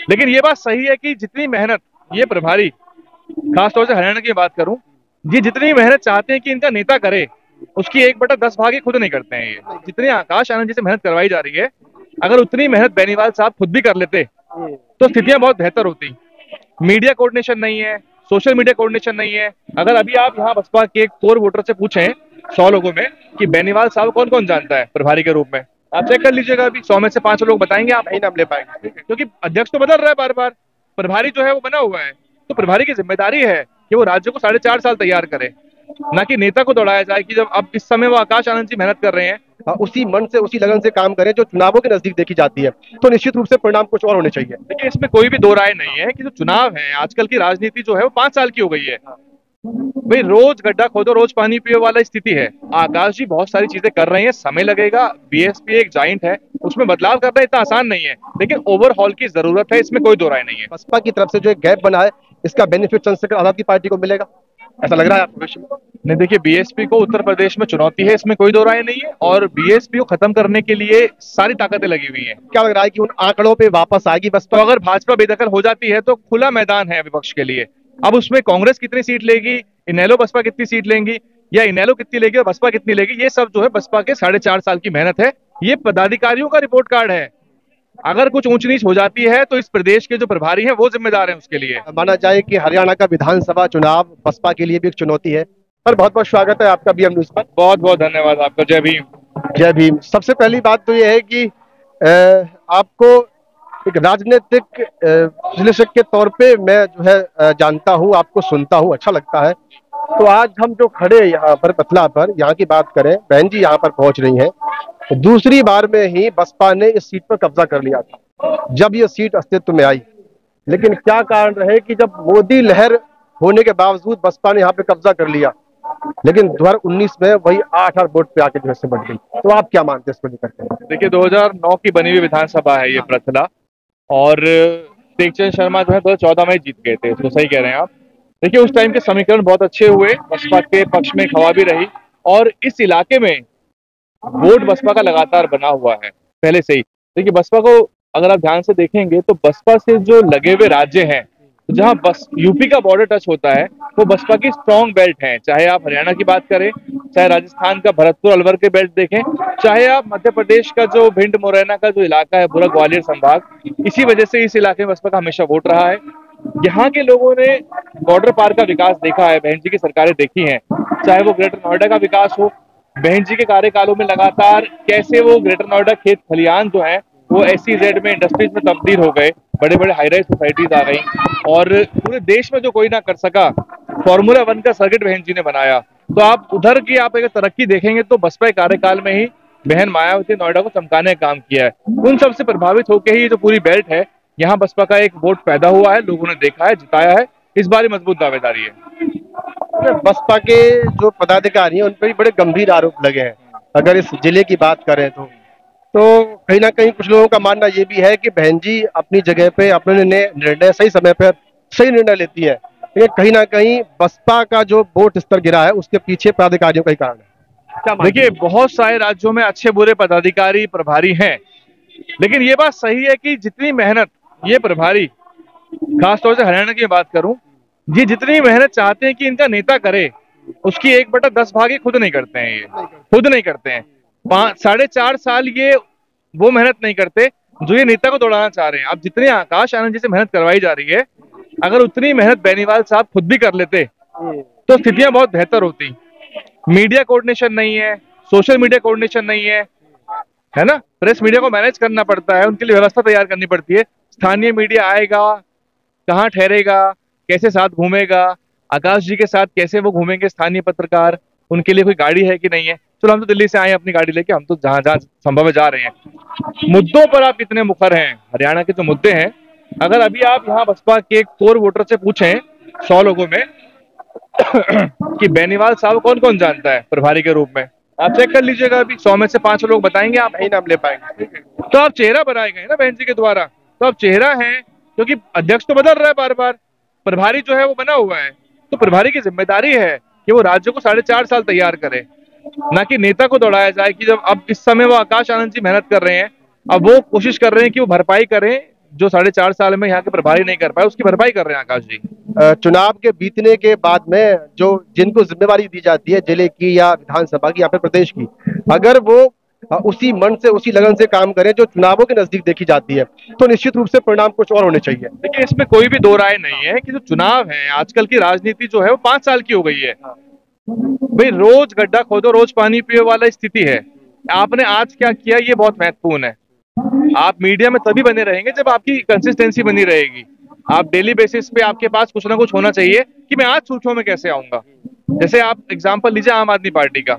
लेकिन ये बात सही है कि जितनी मेहनत ये प्रभारी, खासतौर से हरियाणा की बात करूं, ये जितनी मेहनत चाहते हैं कि इनका नेता करे, उसकी 1/10 भाग ये खुद नहीं करते हैं। ये जितनी आकाश आनंद जी से मेहनत करवाई जा रही है, अगर उतनी मेहनत बेनीवाल साहब खुद भी कर लेते तो स्थितियां बहुत बेहतर होती। मीडिया कोऑर्डिनेशन नहीं है, सोशल मीडिया कोऑर्डिनेशन नहीं है। अगर अभी आप यहाँ बसपा के कोर वोटर से पूछें 100 लोगों में कि बेनीवाल साहब कौन कौन जानता है प्रभारी के रूप में, आप चेक कर लीजिएगा। अभी 100 में से 5 लोग बताएंगे, आप नहीं नाम ले पाएंगे, क्योंकि अध्यक्ष तो बदल रहा है बार बार, प्रभारी जो है वो बना हुआ है। तो प्रभारी की जिम्मेदारी है कि वो राज्य को 4.5 साल तैयार करे, ना कि नेता को दौड़ाया जाए कि जब अब इस समय वो आकाश आनंद जी मेहनत कर रहे हैं। उसी मन से उसी लगन से काम करें जो चुनावों के नजदीक देखी जाती है, तो निश्चित रूप से परिणाम कुछ और होने चाहिए। देखिए, इसमें कोई भी दो राय नहीं है कि जो चुनाव है, आजकल की राजनीति जो है वो 5 साल की हो गई है भाई। रोज गड्ढा खोदो रोज पानी पियो वाला स्थिति है। आकाश जी बहुत सारी चीजें कर रहे हैं, समय लगेगा। बीएसपी एक जाइंट है, उसमें बदलाव करना इतना आसान नहीं है, लेकिन ओवरहॉल की जरूरत है, इसमें कोई दो राय नहीं है। बसपा की तरफ से जो एक गैप बना है, इसका बेनिफिट चंद्रशेखर आजाद की पार्टी को मिलेगा, ऐसा लग रहा है आपको भविष्य में? नहीं, देखिए, बीएसपी को उत्तर प्रदेश में चुनौती है, इसमें कोई दो राय नहीं है, और बीएसपी को खत्म करने के लिए सारी ताकतें लगी हुई हैं। क्या लग रहा है कि उन आंकड़ों पे वापस आएगी बसपा? तो अगर भाजपा बेदखल हो जाती है तो खुला मैदान है विपक्ष के लिए। अब उसमें कांग्रेस कितनी सीट लेगी, इनेलो बसपा कितनी सीट लेंगी, या इनेलो कितनी लेगी और बसपा कितनी लेगी, ये सब जो है बसपा के 4.5 साल की मेहनत है। ये पदाधिकारियों का रिपोर्ट कार्ड है। अगर कुछ ऊंच नीच हो जाती है तो इस प्रदेश के जो प्रभारी हैं वो जिम्मेदार हैं उसके लिए। माना जाए कि हरियाणा का विधानसभा चुनाव बसपा के लिए भी एक चुनौती है। सर, बहुत बहुत स्वागत है आपका बीएम न्यूज पर। बहुत बहुत धन्यवाद आपका। जय भीम। जय भीम। सबसे पहली बात तो यह है कि आपको एक राजनीतिक विश्लेषक के तौर पे मैं जो है जानता हूं, आपको सुनता हूं, अच्छा लगता है। तो आज हम जो खड़े यहाँ पर पतला पर, यहाँ की बात करें, बहन जी यहाँ पर पहुंच रही हैं, तो दूसरी बार में ही बसपा ने इस सीट पर कब्जा कर लिया था जब ये सीट अस्तित्व में आई। लेकिन क्या कारण रहे कि जब मोदी लहर होने के बावजूद बसपा ने यहाँ पे कब्जा कर लिया, लेकिन 2019 में वही 8 वोट पे आके जो है सिमट गई। तो आप क्या मानते हैं इसको लेकर के? देखिए, 2009 की बनी हुई विधानसभा है ये प्रथला, और टेकचंद शर्मा जो है 2014 में जीत गए थे, तो सही कह रहे हैं आप। देखिए, उस टाइम के समीकरण बहुत अच्छे हुए, बसपा के पक्ष में हवा भी रही, और इस इलाके में वोट बसपा का लगातार बना हुआ है पहले से ही। देखिए, बसपा को अगर आप ध्यान से देखेंगे तो बसपा से जो लगे हुए राज्य हैं, तो जहां बस यूपी का बॉर्डर टच होता है, वो बसपा की स्ट्रॉन्ग बेल्ट है। चाहे आप हरियाणा की बात करें, चाहे राजस्थान का भरतपुर अलवर के बेल्ट देखें, चाहे आप मध्य प्रदेश का जो भिंड मुरैना का जो इलाका है, पूरा ग्वालियर संभाग, इसी वजह से इस इलाके में बसपा का हमेशा वोट रहा है। यहाँ के लोगों ने बॉर्डर पार का विकास देखा है, बहन जी की सरकारें देखी हैं। चाहे वो ग्रेटर नोएडा का विकास हो, बहन जी के कार्यकालों में लगातार कैसे वो ग्रेटर नोएडा खेत खलियान जो है वो SEZ में इंडस्ट्रीज में तब्दील हो गए, बड़े बड़े हाई राइज सोसाइटीज आ गई, और पूरे देश में जो कोई ना कर सका, फॉर्मूला 1 का सर्किट बहन जी ने बनाया। तो आप उधर की आप अगर तरक्की देखेंगे तो बसपा के कार्यकाल में ही बहन मायावती नोएडा को चमकाने का काम किया है। उन सबसे प्रभावित होकर ही ये जो पूरी बेल्ट है, यहाँ बसपा का एक वोट पैदा हुआ है, लोगों ने देखा है, जिताया है। इस बार मजबूत दावेदारी है। बसपा के जो पदाधिकारी हैं उन पर भी बड़े गंभीर आरोप लगे हैं। अगर इस जिले की बात करें तो कहीं ना कहीं कुछ लोगों का मानना यह भी है कि बहन जी अपनी जगह पे अपने निर्णय सही समय पर सही निर्णय लेती है, लेकिन कहीं ना कहीं बसपा का जो वोट स्तर गिरा है उसके पीछे पदाधिकारियों का ही कारण है। देखिए, बहुत सारे राज्यों में अच्छे बुरे पदाधिकारी प्रभारी हैं, लेकिन ये बात सही है कि जितनी मेहनत ये प्रभारी, खासतौर से हरियाणा की बात करूं, ये जितनी मेहनत चाहते हैं कि इनका नेता करे, उसकी 1/10 भाग ये खुद नहीं करते हैं। ये खुद नहीं करते हैं। 4.5 साल ये वो मेहनत नहीं करते जो ये नेता को दौड़ाना चाह रहे हैं। अब जितनी आकाश आनंद जी से मेहनत करवाई जा रही है, अगर उतनी मेहनत बेनीवाल साहब खुद भी कर लेते तो स्थितियां बहुत बेहतर होती। मीडिया कोऑर्डिनेशन नहीं है, सोशल मीडिया कोऑर्डिनेशन नहीं है ना। प्रेस मीडिया को मैनेज करना पड़ता है, उनके लिए व्यवस्था तैयार करनी पड़ती है। स्थानीय मीडिया आएगा, कहाँ ठहरेगा, कैसे साथ घूमेगा, आकाश जी के साथ कैसे वो घूमेंगे स्थानीय पत्रकार, उनके लिए कोई गाड़ी है कि नहीं है। चलो, हम तो दिल्ली से आए अपनी गाड़ी लेके, हम तो जहां जहां संभव है जा रहे हैं। मुद्दों पर आप कितने मुखर हैं, हरियाणा के जो मुद्दे हैं, अगर अभी आप यहाँ बसपा के कोर वोटर से पूछें 100 लोगों में कि बेनीवाल साहब कौन कौन जानता है प्रभारी के रूप में, आप चेक कर लीजिएगा। अभी 100 में से 5 लोग बताएंगे, आप नहीं नाम ले पाएंगे। तो आप चेहरा बनाए गए ना बहन जी के द्वारा, तो आप चेहरा है, क्योंकि अध्यक्ष तो बदल रहा है बार बार, प्रभारी जो है वो बना हुआ है। तो प्रभारी की जिम्मेदारी है कि वो राज्य को 4.5 साल तैयार करे, ना कि नेता को दौड़ाया जाए कि जब अब इस समय वो आकाश आनंद जी मेहनत कर रहे हैं, अब वो कोशिश कर रहे हैं कि वो भरपाई करें जो 4.5 साल में यहाँ के प्रभारी नहीं कर पाए उसकी भरपाई कर रहे हैं आकाश जी। चुनाव के बीतने के बाद में जो जिनको जिम्मेवारी दी जाती है जिले की या विधानसभा की या फिर प्रदेश की, अगर वो उसी मन से उसी लगन से काम करें जो चुनावों के नजदीक देखी जाती है, तो निश्चित रूप से परिणाम कुछ और होने चाहिए। देखिए इसमें कोई भी दो राय नहीं है कि जो चुनाव है, आजकल की राजनीति जो है वो 5 साल की हो गई है भाई। रोज गड्ढा खोदो रोज पानी पियो वाला स्थिति है। आपने आज क्या किया ये बहुत महत्वपूर्ण है। आप मीडिया में तभी बने रहेंगे जब आपकी कंसिस्टेंसी बनी रहेगी। आप डेली बेसिस पे आपके पास कुछ ना कुछ होना चाहिए कि मैं आज सुर्खियों में कैसे आऊंगा। जैसे आप एग्जांपल लीजिए आम आदमी पार्टी का,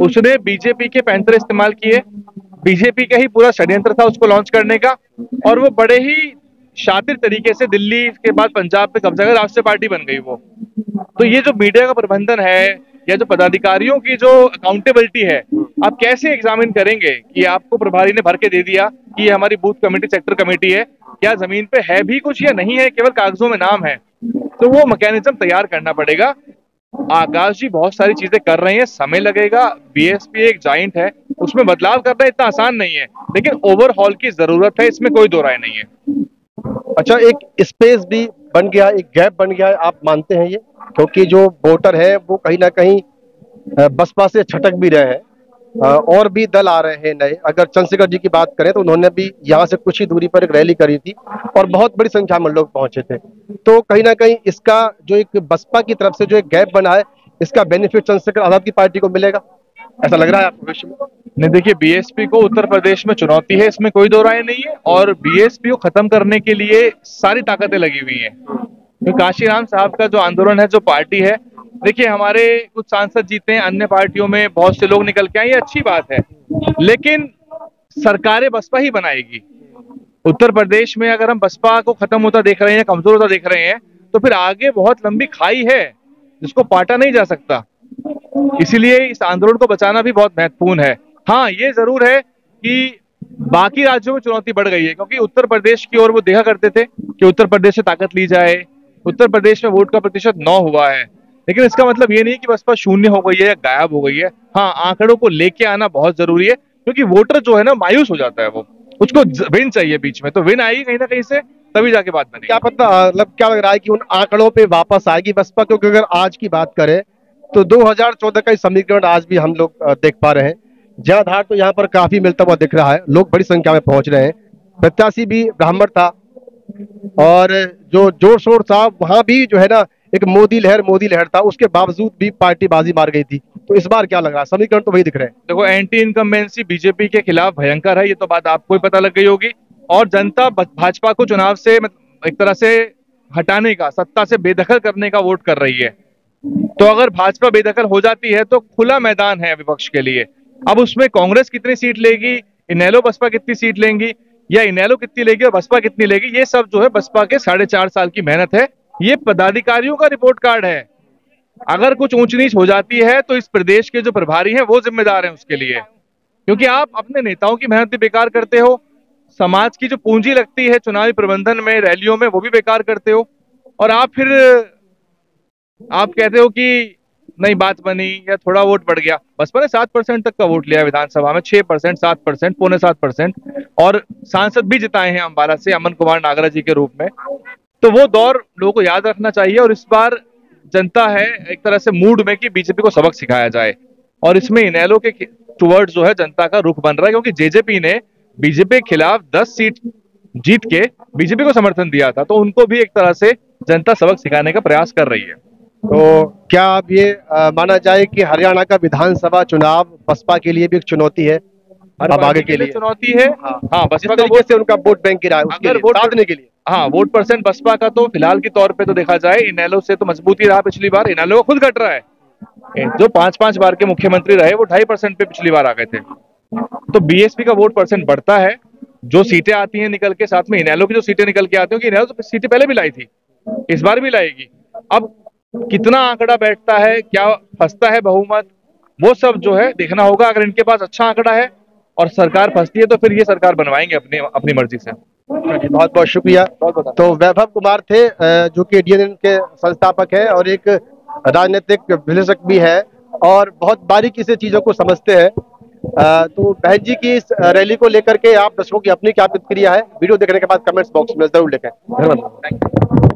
उसने बीजेपी के पैंतर इस्तेमाल किए, बीजेपी का ही पूरा षड्यंत्र था उसको लॉन्च करने का, और वो बड़े ही शातिर तरीके से दिल्ली के बाद पंजाब पे कब्जा कर राष्ट्रीय पार्टी बन गई वो। तो ये जो मीडिया का प्रबंधन है या जो पदाधिकारियों की जो अकाउंटेबिलिटी है, आप कैसे एग्जामिन करेंगे कि आपको प्रभारी ने भर के दे दिया कि ये हमारी बूथ कमेटी सेक्टर कमेटी है, क्या जमीन पे है भी कुछ या नहीं है, केवल कागजों में नाम है। तो वो मैकेनिज्म तैयार करना पड़ेगा। आकाश जी बहुत सारी चीजें कर रहे हैं, समय लगेगा। बीएसपी एक जाइंट है, उसमें बदलाव करना इतना आसान नहीं है, लेकिन ओवरहॉल की जरूरत है, इसमें कोई दो राय नहीं है। अच्छा, एक स्पेस भी बन गया, एक गैप बन गया, आप मानते हैं ये? क्योंकि जो वोटर है वो कहीं ना कहीं बसपा से छटक भी रहे हैं, और भी दल आ रहे हैं नए। अगर चंद्रशेखर जी की बात करें तो उन्होंने भी यहाँ से कुछ ही दूरी पर एक रैली करी थी और बहुत बड़ी संख्या में लोग पहुंचे थे। तो कहीं ना कहीं इसका जो एक बसपा की तरफ से जो एक गैप बना है, इसका बेनिफिट चंद्रशेखर आजाद की पार्टी को मिलेगा, ऐसा लग रहा है आपको भविष्य में? नहीं, देखिए बीएसपी को उत्तर प्रदेश में चुनौती है, इसमें कोई दो राय नहीं है। और बीएसपी को खत्म करने के लिए सारी ताकतें लगी हुई हैं। तो काशीराम साहब का जो आंदोलन है, जो पार्टी है, देखिए हमारे कुछ सांसद जीते हैं, अन्य पार्टियों में बहुत से लोग निकल के आए, ये अच्छी बात है, लेकिन सरकारें बसपा ही बनाएगी। उत्तर प्रदेश में अगर हम बसपा को खत्म होता देख रहे हैं, कमजोर होता देख रहे हैं, तो फिर आगे बहुत लंबी खाई है जिसको पाटा नहीं जा सकता। इसीलिए इस आंदोलन को बचाना भी बहुत महत्वपूर्ण है। हाँ, ये जरूर है कि बाकी राज्यों में चुनौती बढ़ गई है, क्योंकि उत्तर प्रदेश की ओर वो देखा करते थे कि उत्तर प्रदेश से ताकत ली जाए। उत्तर प्रदेश में वोट का प्रतिशत 9 हुआ है, लेकिन इसका मतलब ये नहीं कि बसपा शून्य हो गई है या गायब हो गई है। हाँ, आंकड़ों को लेके आना बहुत जरूरी है, क्योंकि वोटर जो है ना मायूस हो जाता है, वो उसको विन चाहिए बीच में, तो विन आएगी कहीं ना कहीं से, तभी जाके बात बनेगी। क्या पता, मतलब क्या लग रहा है कि उन आंकड़ों पे वापस आएगी बसपा? क्योंकि अगर आज की बात करें तो 2014 का समीकरण आज भी हम लोग देख पा रहे हैं। जनाधार तो यहाँ पर काफी मिलता हुआ दिख रहा है, लोग बड़ी संख्या में पहुंच रहे हैं, प्रत्याशी भी ब्राह्मण था, और जो जोर शोर था वहां भी जो है ना एक मोदी लहर था, उसके बावजूद भी पार्टी बाजी मार गई थी। तो इस बार क्या लग रहा है? समीकरण तो वही दिख रहे हैं। देखो, एंटी इनकम्बेंसी बीजेपी के खिलाफ भयंकर है, ये तो बात आपको ही पता लग गई होगी। और जनता भाजपा को चुनाव से एक तरह से हटाने का, सत्ता से बेदखल करने का वोट कर रही है। तो अगर भाजपा बेदखल हो जाती है तो खुला मैदान है विपक्ष के लिए। अब उसमें कांग्रेस कितनी सीट लेगी, इनेलो बसपा कितनी सीट लेंगी, या इनेलो कितनी लेगी और बसपा कितनी लेगी, ये सब जो है बसपा के 4.5 साल की मेहनत है। ये पदाधिकारियों का रिपोर्ट कार्ड है। अगर कुछ ऊंच नीच हो जाती है तो इस प्रदेश के जो प्रभारी हैं वो जिम्मेदार हैं उसके लिए, क्योंकि आप अपने नेताओं की मेहनत भी बेकार करते हो, समाज की जो पूंजी लगती है चुनावी प्रबंधन में, रैलियों में, वो भी बेकार करते हो। और आप कहते हो कि नहीं बात बनी या थोड़ा वोट बढ़ गया। बसपा ने 7% तक का वोट लिया विधानसभा में, 6%, 7%, पौने 7%, और सांसद भी जिताए हैं अंबाला से अमन कुमार नागरा जी के रूप में। तो वो दौर लोगों को याद रखना चाहिए। और इस बार जनता है एक तरह से मूड में कि बीजेपी को सबक सिखाया जाए, और इसमें इनेलो के टुवर्ड जो है जनता का रुख बन रहा है, क्योंकि जेजेपी ने बीजेपी के खिलाफ 10 सीट जीत के बीजेपी को समर्थन दिया था, तो उनको भी एक तरह से जनता सबक सिखाने का प्रयास कर रही है। तो क्या अब ये माना जाए कि हरियाणा का विधानसभा चुनाव बसपा के लिए भी एक चुनौती है, अब आगे के लिए चुनौती है? हाँ, बसपा का वोट से उनका वोट बैंक गिरा है, उसके वोट साधने के लिए। हाँ, वोट परसेंट बसपा का तो फिलहाल के तौर पे तो देखा जाए इनेलो से तो मजबूती रहा पिछली बार। इनेलो को खुद घट रहा है, जो 5-5 बार के मुख्यमंत्री रहे वो 2.5% पे पिछली बार आ गए थे। तो बीएसपी का वोट परसेंट बढ़ता है, जो सीटें आती हैं निकल के, साथ में इनेलो की जो सीटें निकल के आती हैं, इनेलो तो सीटें पहले भी लाई थी, इस बार भी लाएगी। अब कितना आंकड़ा बैठता है, क्या फंसता है बहुमत, वो सब जो है देखना होगा। अगर इनके पास अच्छा आंकड़ा है और सरकार फंसती है तो फिर ये सरकार बनवाएंगे अपनी मर्जी से। बहुत बहुत शुक्रिया। तो वैभव कुमार थे, जो कि डीएनएन के संस्थापक है और एक राजनीतिक विश्लेषक भी है, और बहुत बारीकी से चीजों को समझते हैं। तो बहन जी की इस रैली को लेकर के आप दर्शकों की अपनी क्या प्रतिक्रिया है, वीडियो देखने के बाद कमेंट्स बॉक्स में जरूर लिखें। धन्यवाद।